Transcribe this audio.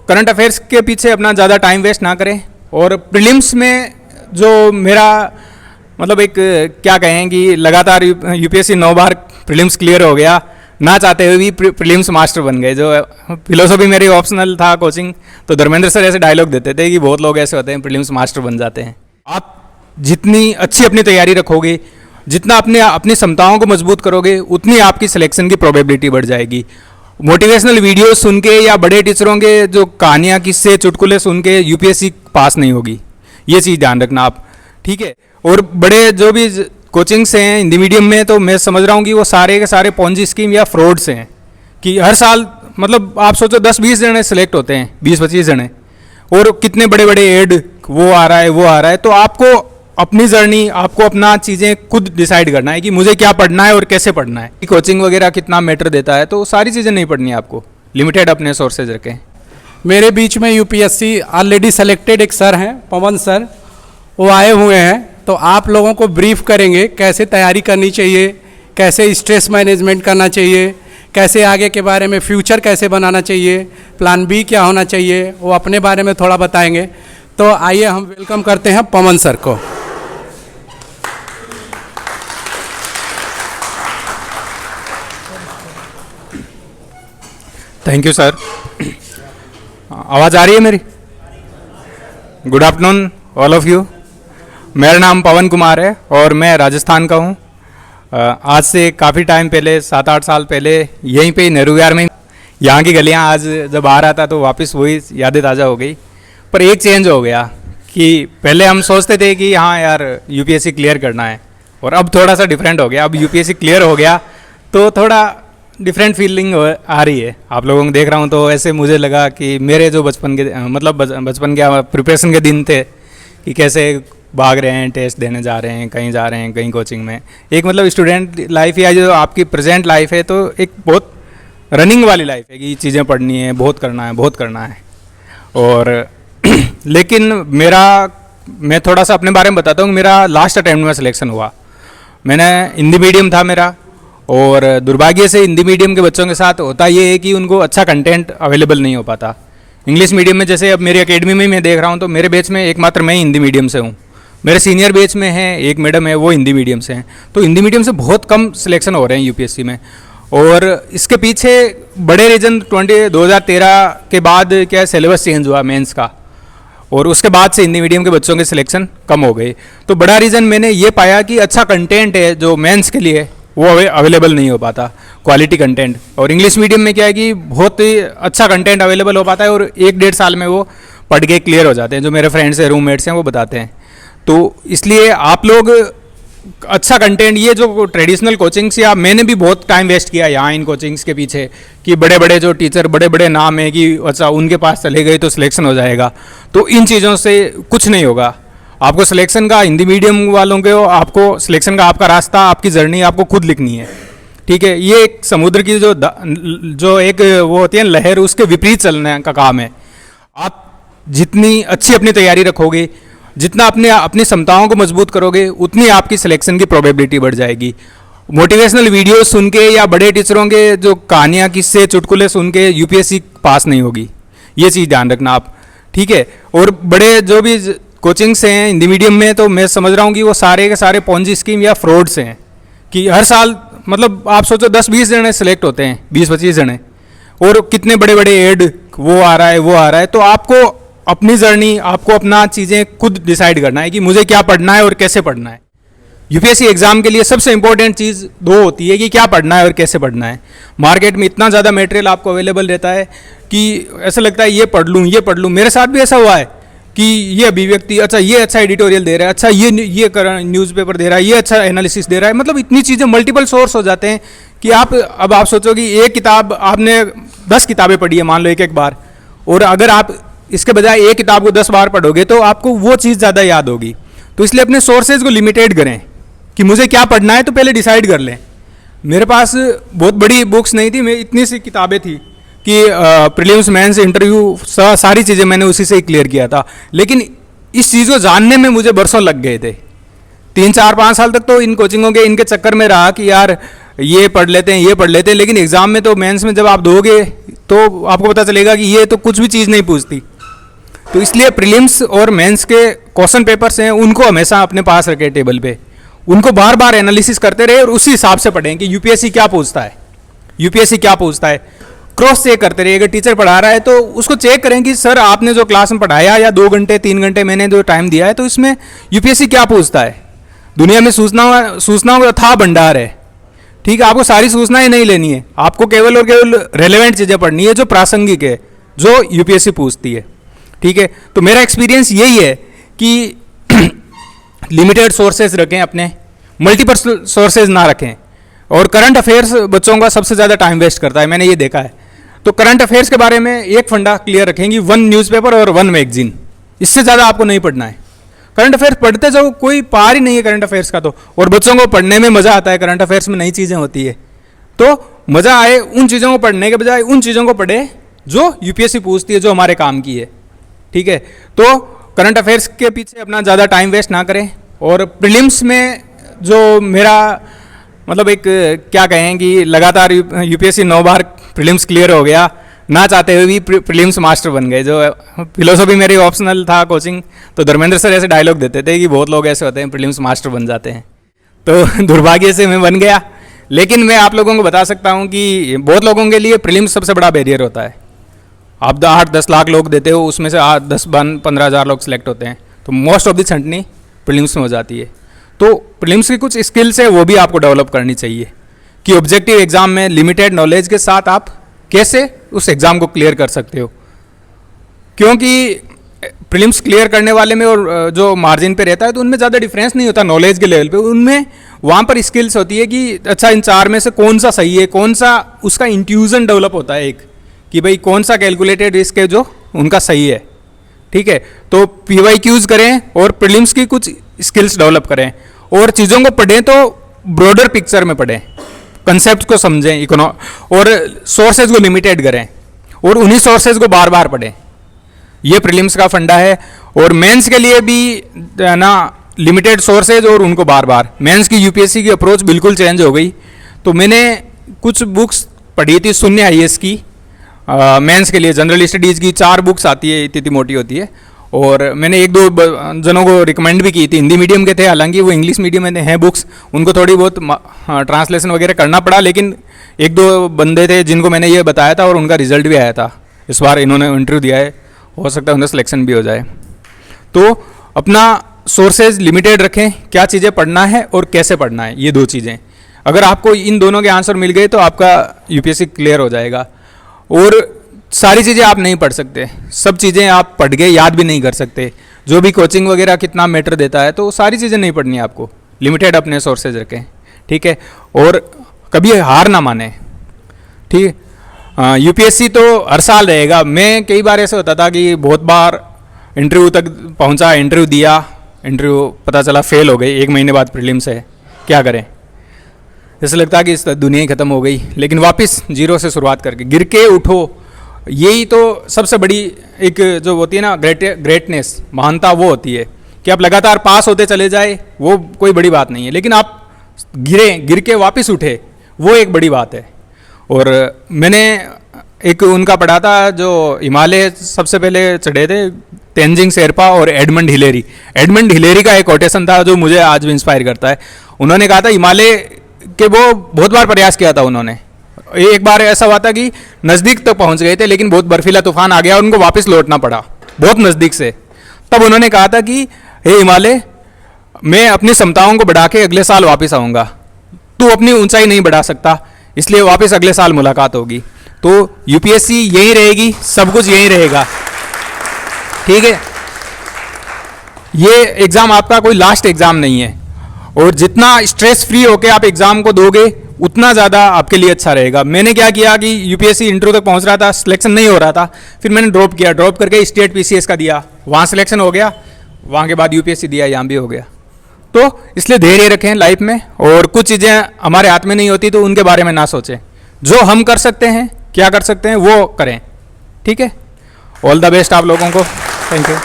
Current affairs के पीछे अपना ज़्यादा टाइम वेस्ट ना करें और प्रीलिम्स में जो मेरा मतलब एक क्या कहें कि लगातार यूपीएससी 9 बार प्रीलिम्स क्लियर हो गया, ना चाहते हुए भी प्रीलिम्स मास्टर बन गए। जो फिलोसफी मेरी ऑप्शनल था कोचिंग, तो धर्मेंद्र सर ऐसे डायलॉग देते थे कि बहुत लोग ऐसे होते हैं प्रीलिम्स मास्टर बन जाते हैं। आप जितनी अच्छी अपनी तैयारी रखोगे, जितना अपनी क्षमताओं को मजबूत करोगे, उतनी आपकी सिलेक्शन की प्रोबेबिलिटी बढ़ जाएगी। मोटिवेशनल वीडियो सुन के या बड़े टीचरों के जो कहानियाँ किस्से चुटकुले सुन के यूपीएससी पास नहीं होगी, ये चीज़ ध्यान रखना आप, ठीक है। और बड़े जो भी कोचिंग्स हैं हिंदी मीडियम में, तो मैं समझ रहा हूँ कि वो सारे के सारे पॉन्जी स्कीम या फ्रॉड्स हैं कि हर साल मतलब आप सोचो 10-20 जने सेलेक्ट होते हैं, 20-25 जने, और कितने बड़े बड़े एड वो आ रहा है। तो आपको अपनी जर्नी, आपको अपना चीज़ें खुद डिसाइड करना है कि मुझे क्या पढ़ना है और कैसे पढ़ना है। कोचिंग वगैरह कितना मैटर देता है, तो सारी चीज़ें नहीं पढ़नी है आपको, लिमिटेड अपने सोर्सेज रखें। मेरे बीच में यूपीएससी ऑलरेडी सेलेक्टेड एक सर हैं, पवन सर, वो आए हुए हैं, तो आप लोगों को ब्रीफ करेंगे कैसे तैयारी करनी चाहिए, कैसे स्ट्रेस मैनेजमेंट करना चाहिए, कैसे आगे के बारे में फ्यूचर कैसे बनाना चाहिए, प्लान बी क्या होना चाहिए, वो अपने बारे में थोड़ा बताएंगे। तो आइए हम वेलकम करते हैं पवन सर को। Thank you sir. आवाज़ आ रही है मेरी? Good afternoon all of you. मेरा नाम पवन कुमार है और मैं राजस्थान का हूँ। आज से काफ़ी टाइम पहले, 7-8 साल पहले, यहीं पे नेहरू विहार में, यहाँ की गलियाँ आज जब आ रहा था तो वापस वही यादें ताज़ा हो गई। पर एक चेंज हो गया कि पहले हम सोचते थे कि हाँ यार यूपीएससी क्लियर करना है, और अब थोड़ा सा डिफरेंट हो गया। अब यूपीएससी क्लियर हो गया तो थोड़ा डिफरेंट फीलिंग आ रही है। आप लोगों को देख रहा हूँ तो ऐसे मुझे लगा कि मेरे जो बचपन के मतलब बचपन के प्रिपरेशन के दिन थे कि कैसे भाग रहे हैं, टेस्ट देने जा रहे हैं, कहीं जा रहे हैं, कहीं कोचिंग में। एक मतलब स्टूडेंट लाइफ या जो आपकी प्रेजेंट लाइफ है, तो एक बहुत रनिंग वाली लाइफ है कि चीज़ें पढ़नी है, बहुत करना है। और लेकिन मैं थोड़ा सा अपने बारे में बताता हूँ। मेरा लास्ट अटेम्प्ट में सिलेक्शन हुआ। मैंने हिंदी मीडियम था मेरा, और दुर्भाग्य से हिंदी मीडियम के बच्चों के साथ होता ये है कि उनको अच्छा कंटेंट अवेलेबल नहीं हो पाता। इंग्लिश मीडियम में जैसे अब मेरी एकेडमी में मैं देख रहा हूँ, तो मेरे बैच में एकमात्र मैं हिंदी मीडियम से हूँ। मेरे सीनियर बैच में है एक मैडम है, वो हिंदी मीडियम से हैं। तो हिंदी मीडियम से बहुत कम सिलेक्शन हो रहे हैं यूपीएससी में। और इसके पीछे बड़े रीजन 2013 के बाद क्या सिलेबस चेंज हुआ मेंस का, और उसके बाद से हिंदी मीडियम के बच्चों के सिलेक्शन कम हो गए। तो बड़ा रीज़न मैंने ये पाया कि अच्छा कंटेंट है जो मेंस के लिए, वो अवेलेबल नहीं हो पाता, क्वालिटी कंटेंट। और इंग्लिश मीडियम में क्या है कि बहुत ही अच्छा कंटेंट अवेलेबल हो पाता है, और 1-1.5 साल में वो पढ़ के क्लियर हो जाते हैं। जो मेरे फ्रेंड्स हैं, रूममेट्स हैं, वो बताते हैं। तो इसलिए आप लोग अच्छा कंटेंट, ये जो ट्रेडिशनल कोचिंग्स, या मैंने भी बहुत टाइम वेस्ट किया यहाँ इन कोचिंग्स के पीछे कि बड़े बड़े जो टीचर, बड़े बड़े नाम है कि अच्छा उनके पास चले गए तो सिलेक्शन हो जाएगा। तो इन चीज़ों से कुछ नहीं होगा। आपको सिलेक्शन का, हिंदी मीडियम वालों के, आपको सिलेक्शन का आपका रास्ता, आपकी जर्नी आपको खुद लिखनी है, ठीक है। ये एक समुद्र की जो एक वो होती है लहर, उसके विपरीत चलने का काम है। आप जितनी अच्छी अपनी तैयारी रखोगे, जितना अपनी क्षमताओं को मजबूत करोगे, उतनी आपकी सिलेक्शन की प्रोबेबिलिटी बढ़ जाएगी। मोटिवेशनल वीडियो सुन के या बड़े टीचरों के जो कहानियाँ किस्से चुटकुले सुन के यूपीएससी पास नहीं होगी, ये चीज़ ध्यान रखना आप, ठीक है। और बड़े जो भी कोचिंग्स हैं हिंदी मीडियम में, तो मैं समझ रहा हूँ कि वो सारे के सारे पॉन्जी स्कीम या फ्रॉड्स हैं कि हर साल मतलब आप सोचो 10-20 जने सेलेक्ट होते हैं, 20-25 जने, और कितने बड़े बड़े एड वो आ रहा है। तो आपको अपनी जर्नी, आपको अपना चीज़ें खुद डिसाइड करना है कि मुझे क्या पढ़ना है और कैसे पढ़ना है। यूपीएससी एग्जाम के लिए सबसे इंपॉर्टेंट चीज़ 2 होती है कि क्या पढ़ना है और कैसे पढ़ना है। मार्केट में इतना ज़्यादा मटेरियल आपको अवेलेबल रहता है कि ऐसा लगता है ये पढ़ लूँ। मेरे साथ भी ऐसा हुआ है कि ये अभिव्यक्ति, अच्छा ये अच्छा एडिटोरियल दे रहा है, अच्छा ये न्यूज़पेपर दे रहा है, ये अच्छा एनालिसिस दे रहा है। मतलब इतनी चीज़ें, मल्टीपल सोर्स हो जाते हैं कि आप सोचो कि एक किताब आपने 10 किताबें पढ़ी है मान लो एक बार, और अगर आप इसके बजाय एक किताब को 10 बार पढ़ोगे तो आपको वो चीज़ ज़्यादा याद होगी। तो इसलिए अपने सोर्सेज को लिमिटेड करें कि मुझे क्या पढ़ना है, तो पहले डिसाइड कर लें। मेरे पास बहुत बड़ी बुक्स नहीं थी, मैं इतनी सी किताबें थी कि प्रीलिम्स, मेंस, इंटरव्यू, सारी चीज़ें मैंने उसी से ही क्लियर किया था। लेकिन इस चीज़ को जानने में मुझे बरसों लग गए थे। 3-4-5 साल तक तो इन कोचिंगों के, इनके चक्कर में रहा कि यार ये पढ़ लेते हैं, लेकिन एग्ज़ाम में तो मेंस में जब आप दोगे तो आपको पता चलेगा कि ये तो कुछ भी चीज़ नहीं पूछती। तो इसलिए प्रीलिम्स और मेंस के क्वेश्चन पेपर्स हैं उनको हमेशा अपने पास रखें टेबल पे, उनको बार बार एनालिसिस करते रहे और उसी हिसाब से पढ़ें कि यूपीएससी क्या पूछता है, यूपीएससी क्या पूछता है, क्रॉस चेक करते रहिए। अगर टीचर पढ़ा रहा है तो उसको चेक करें कि सर आपने जो क्लास में पढ़ाया या 2 घंटे 3 घंटे मैंने जो टाइम दिया है तो इसमें यूपीएससी क्या पूछता है। दुनिया में सूचनाओं का अथाह भंडार है, ठीक है। आपको सारी सूचनाएं नहीं लेनी है, आपको केवल और केवल रेलेवेंट चीज़ें पढ़नी है जो प्रासंगिक है, जो यूपीएससी पूछती है, ठीक है। तो मेरा एक्सपीरियंस यही है कि लिमिटेड सोर्सेज रखें, अपने मल्टीपल सोर्सेज ना रखें। और करंट अफेयर्स बच्चों का सबसे ज़्यादा टाइम वेस्ट करता है, मैंने ये देखा है। तो करंट अफेयर्स के बारे में एक फंडा क्लियर रखेंगी, 1 न्यूज़पेपर और 1 मैगजीन, इससे ज़्यादा आपको नहीं पढ़ना है। करंट अफेयर्स पढ़ते जाओ, कोई पार ही नहीं है करंट अफेयर्स का तो। और बच्चों को पढ़ने में मज़ा आता है, करंट अफेयर्स में नई चीज़ें होती है, तो मज़ा आए उन चीज़ों को पढ़ने के बजाय उन चीज़ों को पढ़े जो यूपीएससी पूछती है, जो हमारे काम की है, ठीक है। तो करंट अफेयर्स के पीछे अपना ज़्यादा टाइम वेस्ट ना करें। और प्रीलिम्स में जो मेरा मतलब एक क्या कहें कि लगातार यूपीएससी 9 बार प्रीलिम्स क्लियर हो गया, ना चाहते हुए भी प्रीलिम्स मास्टर बन गए। जो फिलोसफी मेरी ऑप्शनल था कोचिंग, तो धर्मेंद्र सर ऐसे डायलॉग देते थे कि बहुत लोग ऐसे होते हैं प्रीलिम्स मास्टर बन जाते हैं, तो दुर्भाग्य से मैं बन गया। लेकिन मैं आप लोगों को बता सकता हूँ कि बहुत लोगों के लिए प्रीलिम्स सबसे बड़ा बैरियर होता है। आप 8-10 लाख लोग देते हो, उसमें से 10-15 हज़ार लोग सिलेक्ट होते हैं, तो मोस्ट ऑफ द छंटनी प्रीलिम्स में हो जाती है। तो प्रीलिम्स की कुछ स्किल्स है वो भी आपको डेवलप करनी चाहिए कि ऑब्जेक्टिव एग्जाम में लिमिटेड नॉलेज के साथ आप कैसे उस एग्ज़ाम को क्लियर कर सकते हो। क्योंकि प्रीलिम्स क्लियर करने वाले में और जो मार्जिन पे रहता है तो उनमें ज़्यादा डिफरेंस नहीं होता नॉलेज के लेवल पे, उनमें वहाँ पर स्किल्स होती है कि अच्छा इन 4 में से कौन सा सही है, कौन सा उसका इंट्यूजन डेवलप होता है एक, कि भाई कौन सा कैलकुलेटेड रिस्क है जो उनका सही है, ठीक है। तो PYQs करें और प्रीलिम्स की कुछ स्किल्स डेवलप करें और चीज़ों को पढ़ें तो ब्रॉडर पिक्चर में पढ़ें, कंसेप्ट को समझें, और सोर्सेज को लिमिटेड करें और उन्हीं सोर्सेज को बार बार पढ़ें। ये प्रीलिम्स का फंडा है। और मेंस के लिए भी ना लिमिटेड सोर्सेज और उनको बार बार। मेंस की यूपीएससी की अप्रोच बिल्कुल चेंज हो गई। तो मैंने कुछ बुक्स पढ़ी थी शून्य IAS की, मेंस के लिए जनरल स्टडीज़ की 4 बुक्स आती है, इतनी मोटी होती है। और मैंने 1-2 जनों को रिकमेंड भी की थी, हिंदी मीडियम के थे, हालांकि वो इंग्लिश मीडियम में हैं बुक्स, उनको थोड़ी बहुत ट्रांसलेशन वगैरह करना पड़ा, लेकिन 1-2 बंदे थे जिनको मैंने ये बताया था और उनका रिजल्ट भी आया था। इस बार इन्होंने इंटरव्यू दिया है, हो सकता है उनका सिलेक्शन भी हो जाए। तो अपना सोर्सेज लिमिटेड रखें, क्या चीज़ें पढ़ना है और कैसे पढ़ना है, ये 2 चीज़ें। अगर आपको इन दोनों के आंसर मिल गए तो आपका यूपीएससी क्लियर हो जाएगा। और सारी चीज़ें आप नहीं पढ़ सकते, सब चीज़ें आप पढ़ के याद भी नहीं कर सकते। जो भी कोचिंग वगैरह कितना मैटर देता है, तो सारी चीज़ें नहीं पढ़नी आपको, लिमिटेड अपने सोर्सेज रखें, ठीक है। और कभी हार ना माने, ठीक है। यूपीएससी तो हर साल रहेगा। मैं कई बार ऐसे होता था कि बहुत बार इंटरव्यू तक पहुंचा, इंटरव्यू दिया, इंटरव्यू पता चला फेल हो गई, 1 महीने बाद प्रीलिम्स है, क्या करें। ऐसा लगता है कि इस दुनिया ही खत्म हो गई। लेकिन वापस 0 से शुरुआत करके गिर के उठो, यही तो सबसे बड़ी एक जो होती है ना ग्रेटनेस, महानता, वो होती है कि आप लगातार पास होते चले जाए, वो कोई बड़ी बात नहीं है, लेकिन आप गिर के वापस उठे, वो एक बड़ी बात है। और मैंने एक उनका पढ़ा था जो हिमालय सबसे पहले चढ़े थे, तेंजिंग शेरपा और एडमंड हिलेरी। एडमंड हिलेरी का एक कोटेशन था जो मुझे आज भी इंस्पायर करता है। उन्होंने कहा था हिमालय के वो बहुत बार प्रयास किया था उन्होंने। एक बार ऐसा हुआ था कि नज़दीक तक पहुंच गए थे, लेकिन बहुत बर्फीला तूफान आ गया और उनको वापस लौटना पड़ा बहुत नज़दीक से। तब उन्होंने कहा था कि हे हिमालय, मैं अपनी क्षमताओं को बढ़ा के अगले साल वापस आऊँगा, तू अपनी ऊंचाई नहीं बढ़ा सकता, इसलिए वापस अगले साल मुलाकात होगी। तो यूपीएससी यही रहेगी, सब कुछ यही रहेगा, ठीक है। ये एग्ज़ाम आपका कोई लास्ट एग्ज़ाम नहीं है, और जितना स्ट्रेस फ्री होकर आप एग्ज़ाम को दोगे उतना ज़्यादा आपके लिए अच्छा रहेगा। मैंने क्या किया कि यूपीएससी इंटरव्यू तक पहुंच रहा था, सिलेक्शन नहीं हो रहा था, फिर मैंने ड्रॉप किया, ड्रॉप करके स्टेट पीसीएस का दिया, वहाँ सिलेक्शन हो गया, वहाँ के बाद यूपीएससी दिया, यहाँ भी हो गया। तो इसलिए धैर्य रखें लाइफ में, और कुछ चीज़ें हमारे हाथ में नहीं होती तो उनके बारे में ना सोचें। जो हम कर सकते हैं, क्या कर सकते हैं, वो करें, ठीक है। ऑल द बेस्ट आप लोगों को, थैंक यू।